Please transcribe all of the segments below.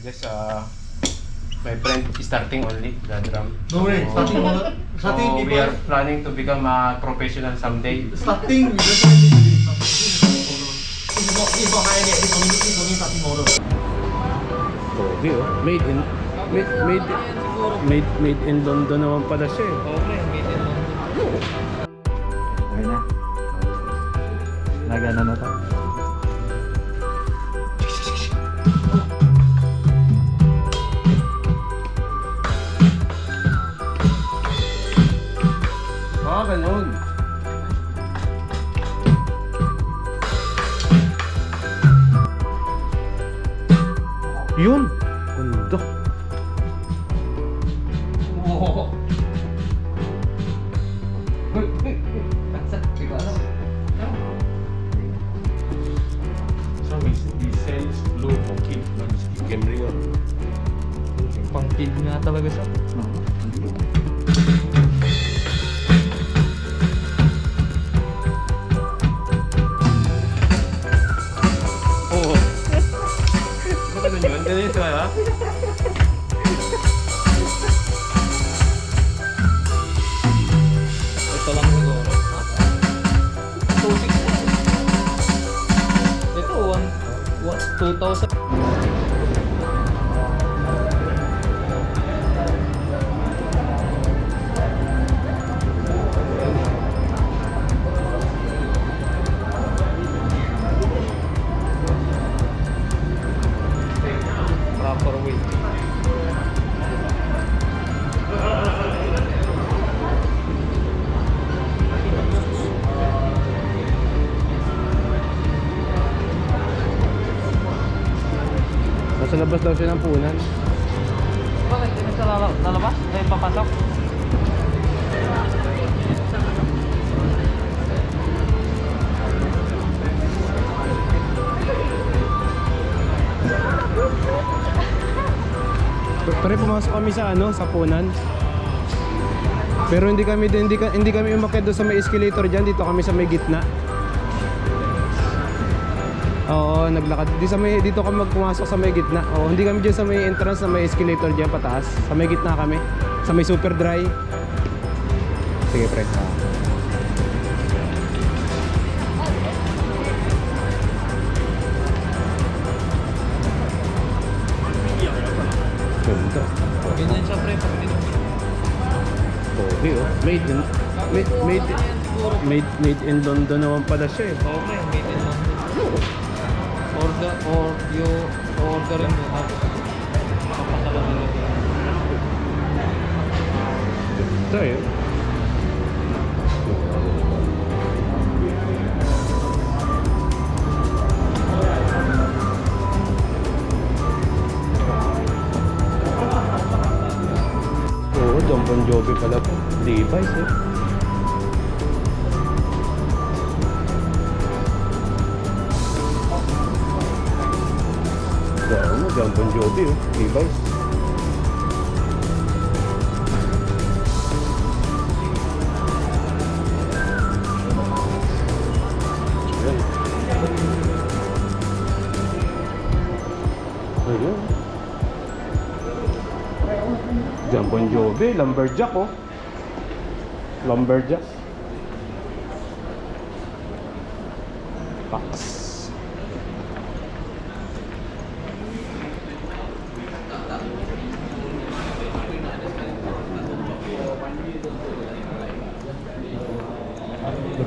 Yes, my friend is starting only the drum. No way, starting So we are planning to become a professional someday. starting, we just starting today. He's not hiring yet, he's only starting tomorrow. Pogi oh. Made in London naman pala siya eh. Okay, made in London. Okay na. Nagana na to. Ganun. Yun. Ganda. Oo. So he sells blue for kids, but he can real. Pang kid nga talaga siya. Oo. Ganun yun? Ganun yun ha? Ito lang siguro. 2,600. Ito, 2,000. Proper weight. Nasa labas daw siya ng punan. Bakit? Hindi sa lalabas? Ay, papasok? Pare, pumasok kami sa sa punan. Pero hindi kami umakyat doon sa may escalator diyan, dito kami sa may gitna. Oo, naglakad dito kami pumasok sa may gitna. Oo, hindi kami diyan sa may entrance sa may escalator diyan pataas. Sa may gitna kami, sa may super dry. Sige, pre. Ganda. Ganyan siya, pre. Pag dito. Pogi oh. Made in London naman pala siya eh. Oo, pre. Made in London. Orderin mo. Papasalan nila dito. Ito eh. Oo, John Bon Jovi pala po. Levi's eh. Gano'n, John Bon Jovi oh. Levi's. Ayun. John Bon Jovi, lumberjack oh. Lumberjack. Pax.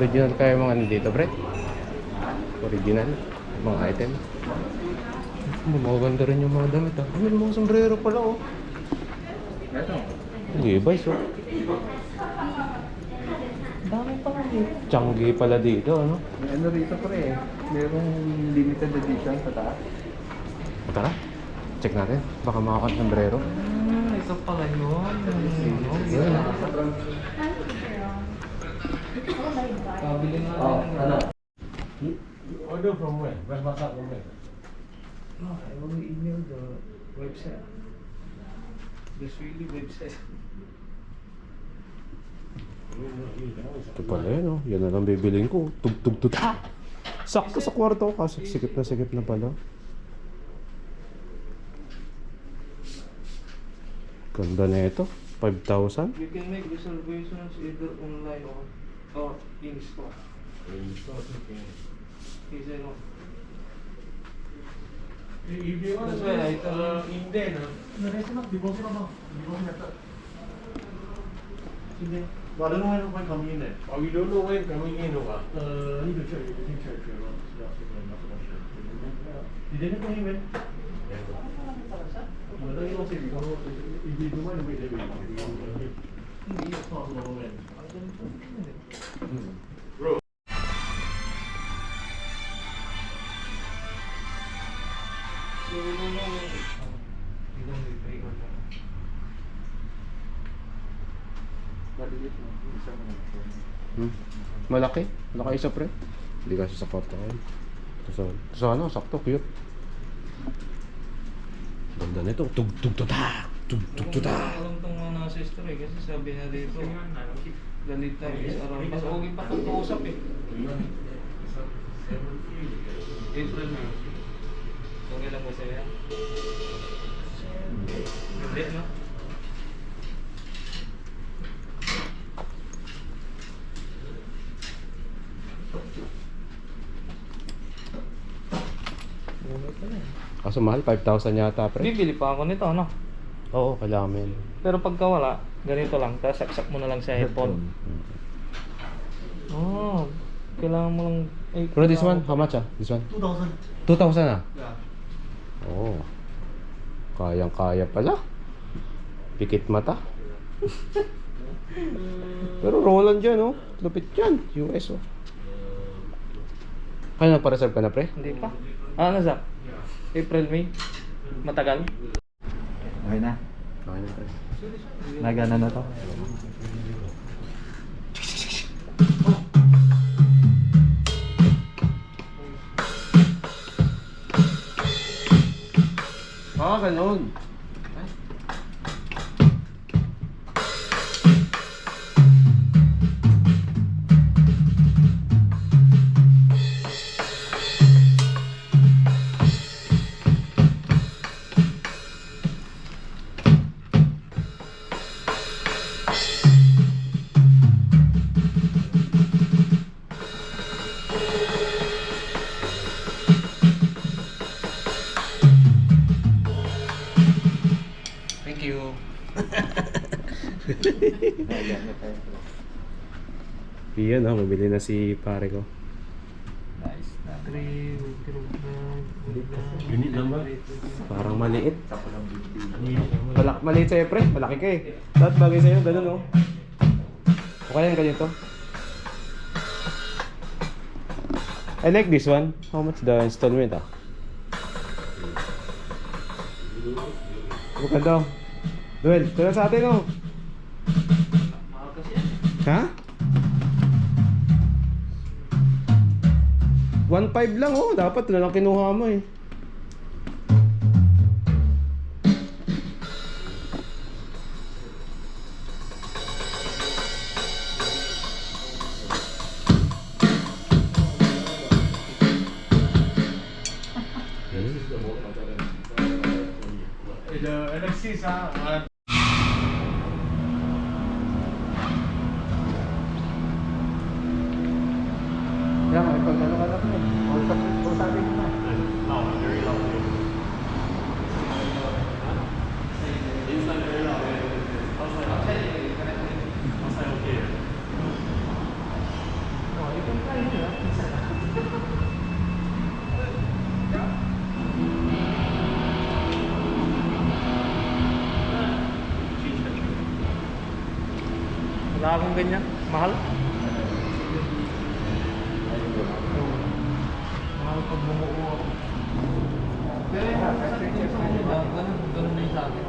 Original kaya mga nandito, pre? Original, mga item. Maganda rin yung mga damit ah. May mga sombrero pala oh. Levi's oh. Dami pa kami. Changi pala dito, ano? May ano rito pre, merong limited edition sa taas. Tara, check natin. Baka makakat sombrero. Ito pala yun. Yun. Kabili nga Oh, ano? Order from where? Where's Masak from where? No, I will email the website. The Swilly website. Ito pala yun oh. Yan na lang bibiling ko. Tug-tug-tug. Sakto sa kwarto ko kasi sikip na pala. Ganda na ito. 5,000. You can make reservations either online or in store. He said, no. That's why I told him. Well, I don't know when coming in. Oh, you don't know when coming in, or what? Need to check. You can check. Did they not come in? Well, then you don't say because if you don't mind, wait, they will. It's possible when. So we don't know. We don't repay or not. Maliit na. Isa mo na. Malaki. Malaki isa pre. Hindi kasi sa papakain. Ito sa ano, sakto, cute. Ganda nito. Tug-tug-tutak. Tug-tug-tutak. Alam tong mga sister eh, kasi sabi na dito, galit tayo is around. Mas okay pa itong kausap eh. April na. Okay lang ba sa'yo yan? Hindi, no? Kaso mahal, 5,000 yata pre. Bibili pa ako nito, no? Oo, kailangan mo yun. Pero pagka wala, ganito lang, tapos saksak mo na lang sa headphone. Oh, kailangan mo lang... Eh, Pero this one, how much ah? This one? 2,000. 2,000 ah? Yeah. Oo. Kayang-kaya pala. Pikit mata. Pero Roland dyan oh. Lupit yan. US oh. Kaya nagpa-reserve ka na pre? Hindi pa. Ano Zach? April, May? Matagal? Okay na. Okay na pre. Nagana na to. Ganun. Thank you. Iyan oh, mabili na si pare ko. Nice. 3, Unit number? Parang maliit. Maliit sa'yo pre, malaki ka eh. Lahat bagay sa'yo, ganun oh. Okay yan, ganito. I like this one. How much the installment ah? Maganda oh. Duel, ito na sa atin oh. Mahal kasi yan. Ha? 1.5 lang oh, dapat na lang kinuha mo eh. The NXT sa Yan, may pag-ano ka lang eh. O sabi mo na. loud, very loud. Inside very loud. Outside okay. Wala akong ganyan. Mahal? Mahal pag bumuo ako. Pero ganun na yung sa akin.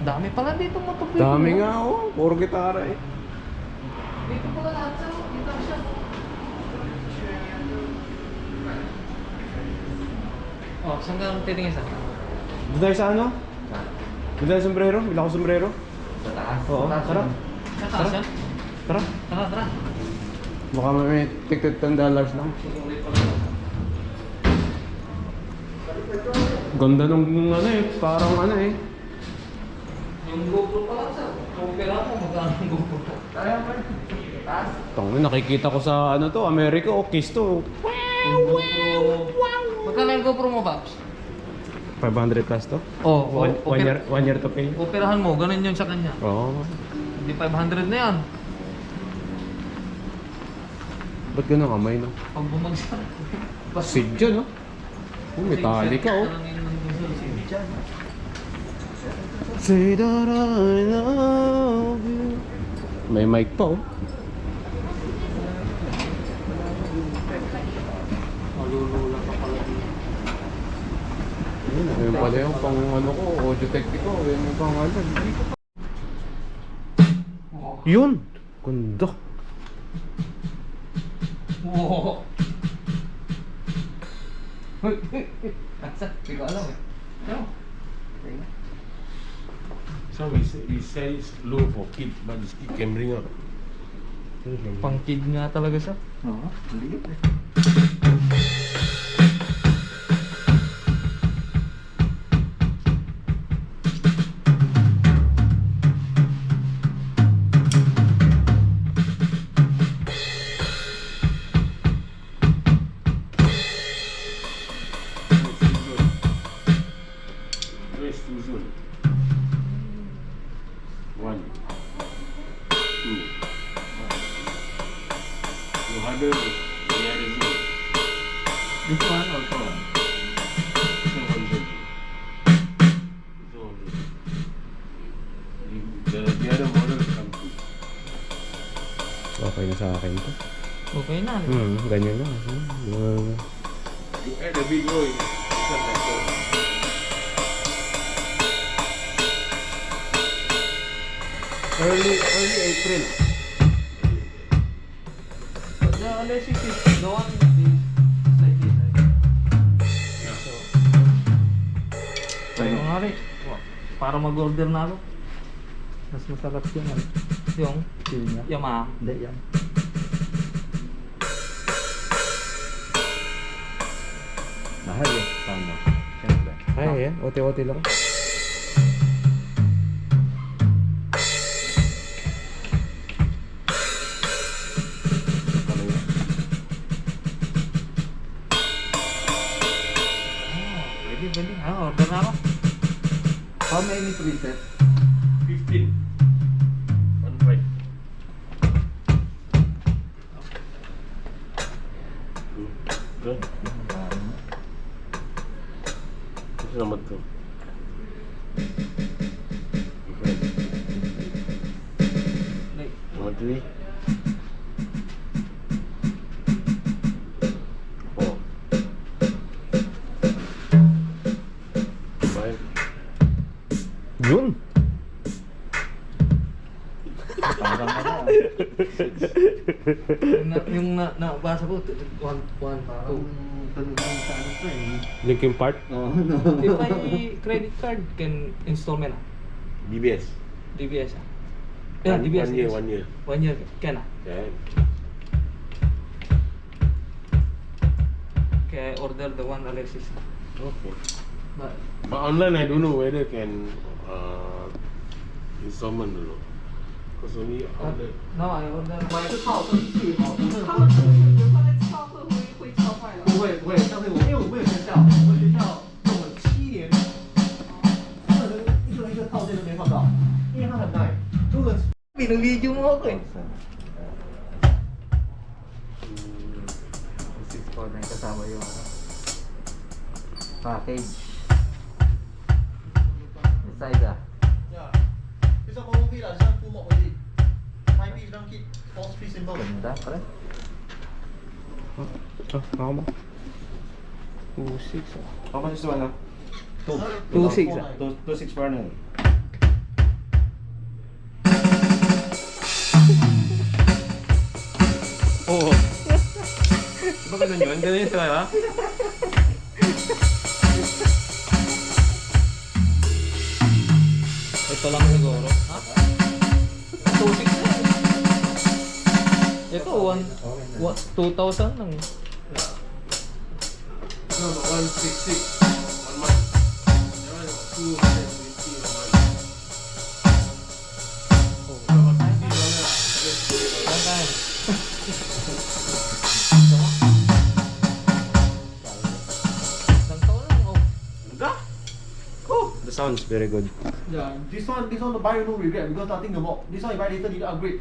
Dami pala dito matupi. Dami nga oh, puro gitara eh. Dito pala lahat sa dito siya. Oh, saan ka titingin sa? Doon tayo sa ano? Doon tayo sa sombrero? Bila ko sombrero? Sa taas. Oo, tara. Sa taas yan? Tara. Tara, tara. Baka may tigtit $10 lang. Ganda nung ano eh, parang ano eh. Yung GoPro pa lang sir. Opera mo, magkano yung GoPro? Kaya pa rin. Taas. Tangin, nakikita ko sa ano to, America, kiss to. Yung GoPro. Magkano yung GoPro mo, Babs? 500 plus to? Oh, One year to pay? Operahan mo, ganun yun sa kanya. Oo. Hindi 500 na yan. Ba't ganun kamay, no? Pag bumagsak. Sid dyan, no? Oh, Metallica, oh. Say that I love you. May mic pa, oh. Malulula ka pala dito. Ayun pala yung pang ano ko, audio tech ko. Ayun yung pang ano. Yun! Ganda. Wow! Asa? Hindi ko alam eh. Ano? So we say it's low for kid, but it can bring up. Pang kid nga talaga siya. Oo, maliit eh. Where's two zone? 1, 2. You harder the other zone. This one also. So 100. So 100. The other model come to. Okay na sa akin to. Okay na. Ganyan na. You add a big roll, it's not like that. Early April. But the analysis is the one is like this, right? Yeah. So, tayo nga rin. Para mag-order na ako. Mas masarap yung ano. Yung Feel niya. Yamaha. Hindi yan. Mahal eh. Paano? Siyempre. Ay, yan. Ote-ote lang. Pwede. Order na ako. How many presets? 15. 1.5. Good. Ito naman to. Like, Number 3. 4. 5. Yun! Parang ano. nabasa ko, 1, 2. Tanong sa ano to eh. Linkin Park? Oo, no. If I credit card, can installment ah? DBS. DBS ah? Yeah, DBS. 1 year, yes. 1 year. 1 year, can ah? Can. Kaya order the one Alexis. Okay. But, But online, I don't know whether can installment or not. Because only outlet. no, I order my 他们出去，比如说在敲会敲坏的。不会，像这种，因为我们有学校，我们学校用了7年，一个套件都没换到，因为它很耐，用了。 Binang-video mo ako eh. 6 na yung kasama yung ano. Package. Inside ah. Yeah, it's a movie lah, some full mod already. 5 piece, 1 kit, 4 piece simple. Ganda pare. Ako mo? 2.6 ah. How much is the one now? 2.6 ah. 2.6 per annum. Oo. Diba ganun yun? Ganun yun talaga? Ito lang siguro. Ha? 2.6 na eh. Ito, 2,000 lang eh. No, but 166. 1 month. That one is 220 a month. The sound's very good. Yeah, this one to buy no regret because nothing to walk. This one you buy later need to upgrade.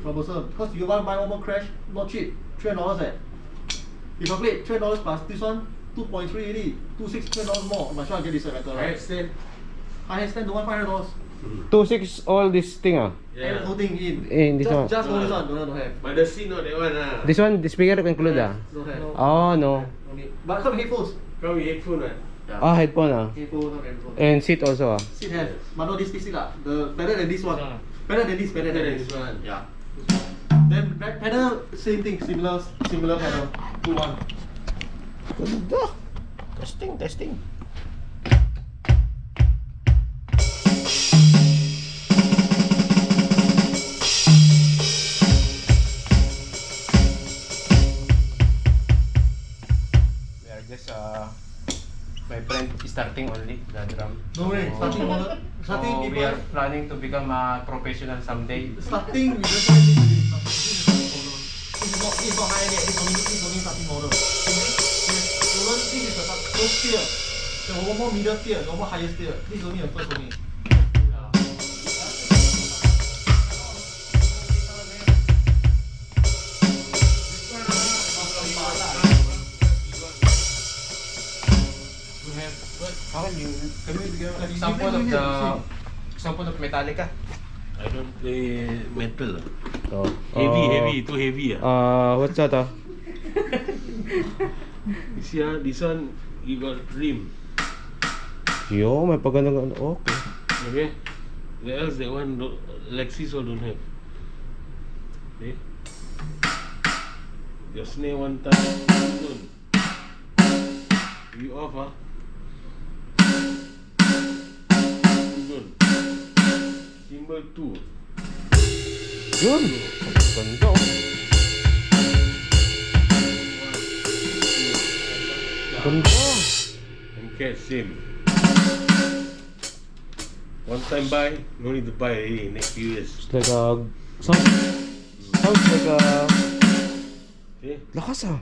Troublesome. Because you want to buy one more crash, not cheap. $300 eh. You calculate $300 plus this one 2.3 already. 2.6 $3 more. Might as well get this one better, Right, right? stand. Highest stand the one $500. 2.6 all this thing ah. And whole thing in. In this one. Just hold this one. Don't have. But the seat not that one ah. This one, the speaker include ah. Don't have. Oh no. Only. But come with headphones. Come with headphone ah. Yeah. Ah, headphone ah. Headphone, not headphone. And seat also ah. Seat have. But no this seat lah. The better than this one. Better than this. Better Better than than this this one. Yeah. Then back pedal, same thing, similar pedal. 2-1. Ganda. Testing. We are just my friend is starting only the drum. No way, starting model. Starting So we people. are planning to become a professional someday. Starting we just want this is not high yet. This is only starting model. Yes, you learn this is the first tier. There one more middle tier, one more highest tier. This is only the first only. Sample of Metallica. I don't play metal. Oh. Heavy, too heavy What's that ah? You see this one you got rim. Yo, may pagano. Okay. Okay. The else that one Lexus all don't have. Okay. Your snare one time. Done. You off Done. Cymbal 2. Yun. Ganda oh. Ganda. And cat same. One time buy, no need to buy already next few years. It's like a sounds like a Okay? lakas ah.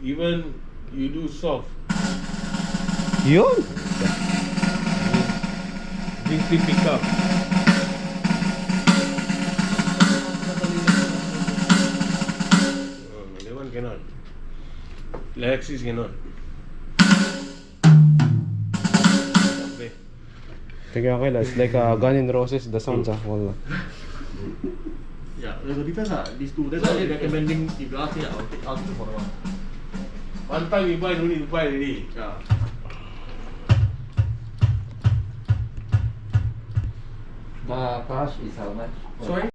Even you do soft, Yun. gently pick up. That one cannot. Lexus cannot. Okay. Kaya kaya it's like a Guns N' Roses the sounds ah. Wala. Yeah, there's a difference these two. That's why I'm recommending if you ask me, I'll take the for the one. One time you buy, no need to buy already. Yeah. The cost is how much? Sorry?